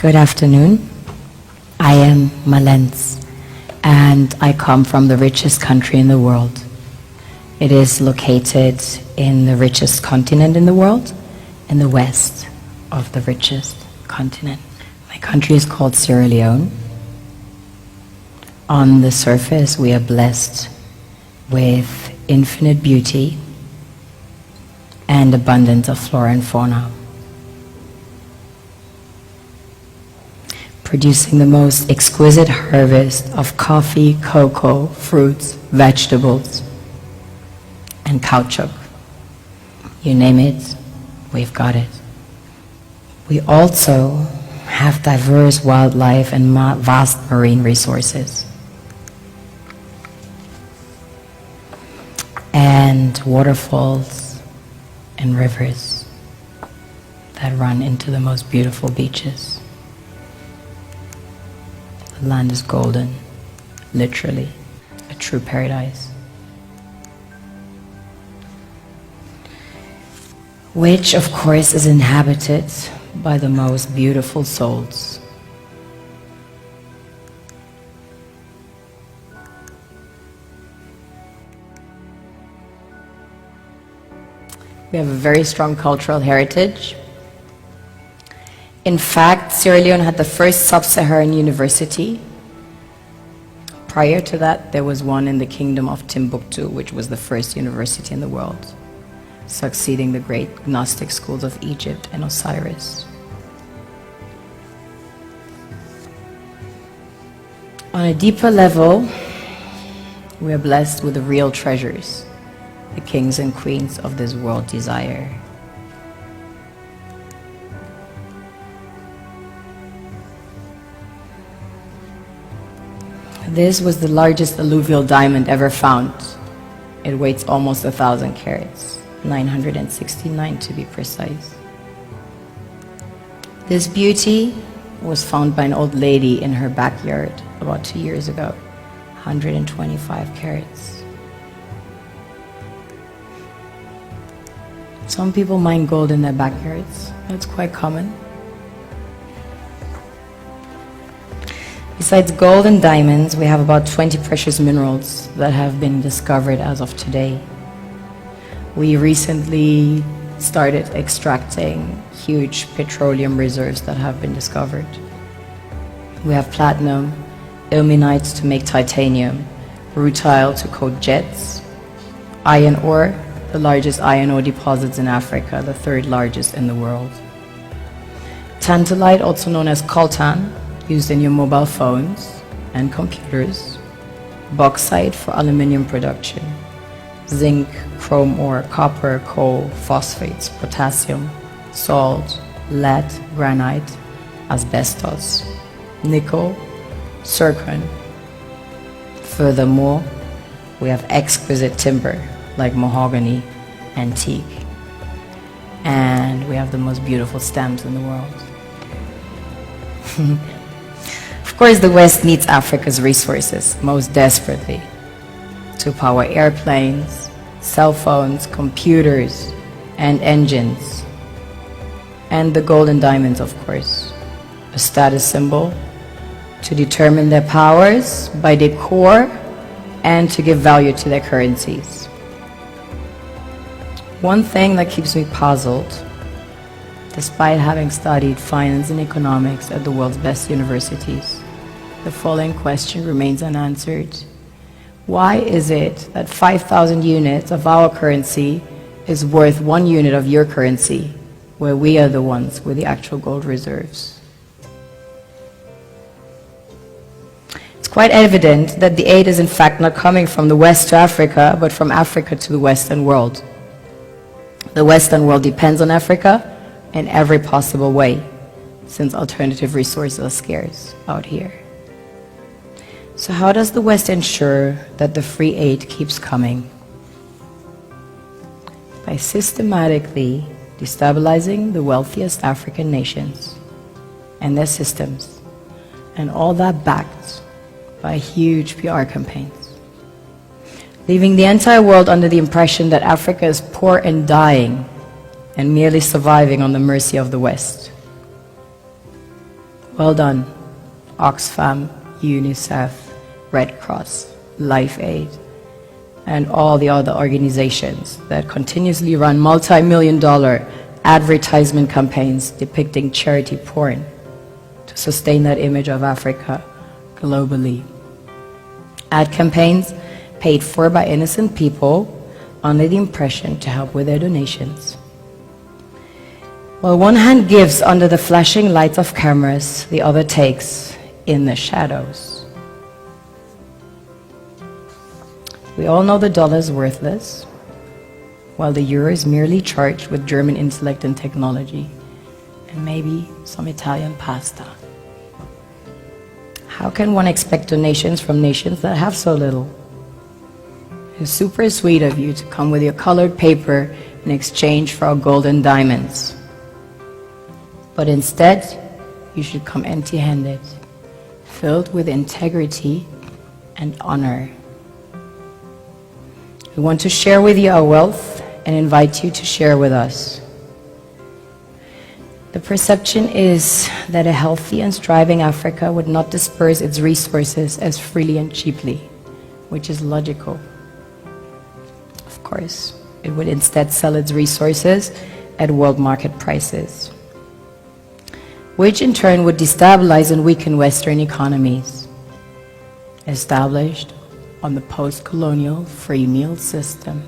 Good afternoon. I am Malens, and I come from the richest country in the world. It is located in the richest continent in the world, in the west of the richest continent. My country is called Sierra Leone. On the surface, we are blessed with infinite beauty and abundance of flora and fauna, producing the most exquisite harvest of coffee, cocoa, fruits, vegetables, and caoutchouc. You name it, we've got it. We also have diverse wildlife and vast marine resources, and waterfalls and rivers that run into the most beautiful beaches. The land is golden, literally, a true paradise, which of course is inhabited by the most beautiful souls. We have a very strong cultural heritage. In fact, Sierra Leone had the first sub-Saharan university. Prior to that, there was one in the kingdom of Timbuktu, which was the first university in the world, succeeding the great Gnostic schools of Egypt and Osiris. On a deeper level, we are blessed with the real treasures the kings and queens of this world desire. This was the largest alluvial diamond ever found. It weighs almost 1,000 carats, 969 to be precise. This beauty was found by an old lady in her backyard about 2 years ago, 125 carats. Some people mine gold in their backyards. That's quite common. Besides gold and diamonds, we have about 20 precious minerals that have been discovered as of today. We recently started extracting huge petroleum reserves that have been discovered. We have platinum, ilmenite to make titanium, rutile to coat jets, iron ore, the largest iron ore deposits in Africa, the third largest in the world. Tantalite, also known as coltan, used in your mobile phones and computers. Bauxite for aluminium production. Zinc, chrome ore, copper, coal, phosphates, potassium, salt, lead, granite, asbestos, nickel, zircon. Furthermore, we have exquisite timber like mahogany, antique, and we have the most beautiful stamps in the world. Of course, the West needs Africa's resources most desperately to power airplanes, cell phones, computers, and engines, and the gold and diamonds, of course, a status symbol to determine their powers by their core and to give value to their currencies. One thing that keeps me puzzled, despite having studied finance and economics at the world's best universities, the following question remains unanswered. Why is it that 5,000 units of our currency is worth 1 unit of your currency, where we are the ones with the actual gold reserves? It's quite evident that the aid is in fact not coming from the West to Africa, but from Africa to the Western world. The Western world depends on Africa in every possible way, since alternative resources are scarce out here. So how does the West ensure that the free aid keeps coming? By systematically destabilizing the wealthiest African nations and their systems, and all that backed by huge PR campaigns, leaving the entire world under the impression that Africa is poor and dying and merely surviving on the mercy of the West. Well done, Oxfam, UNICEF, Red Cross, Life Aid, and all the other organizations that continuously run multi-million-dollar advertisement campaigns depicting charity porn to sustain that image of Africa globally. Ad campaigns paid for by innocent people under the impression to help with their donations. While one hand gives under the flashing lights of cameras, the other takes in the shadows. We all know the dollar is worthless, while the euro is merely charged with German intellect and technology, and maybe some Italian pasta. How can one expect donations from nations that have so little? It's super sweet of you to come with your colored paper in exchange for our gold and diamonds. But instead, you should come empty-handed, filled with integrity and honor. We want to share with you our wealth and invite you to share with us. The perception is that a healthy and striving Africa would not disperse its resources as freely and cheaply, which is logical. Of course, it would instead sell its resources at world market prices, which in turn would destabilize and weaken Western economies, established on the post-colonial free meal system.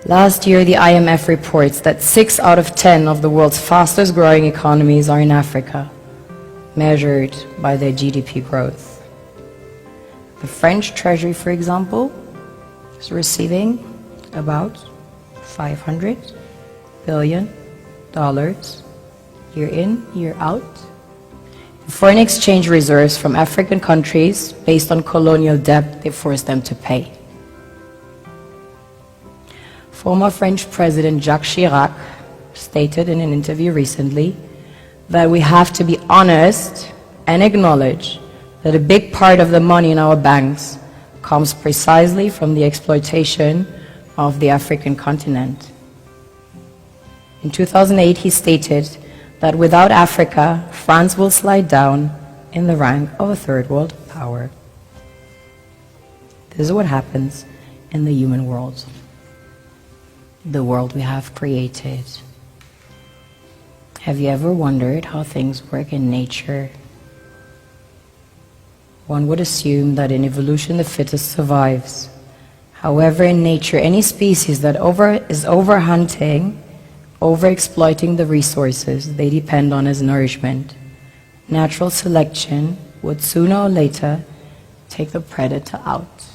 Last year, the IMF reports that 6 out of 10 of the world's fastest growing economies are in Africa, measured by their GDP growth. The French Treasury, for example, is receiving about $500 billion year in, year out, in foreign exchange reserves from African countries based on colonial debt they forced them to pay. Former French President Jacques Chirac stated in an interview recently that we have to be honest and acknowledge that a big part of the money in our banks comes precisely from the exploitation of the African continent. In 2008, he stated that without Africa, France will slide down in the rank of a third world power. This is what happens in the human world, the world we have created. Have you ever wondered how things work in nature? One would assume that in evolution the fittest survives. However, in nature, any species that is overhunting, overexploiting the resources they depend on as nourishment, natural selection would sooner or later take the predator out.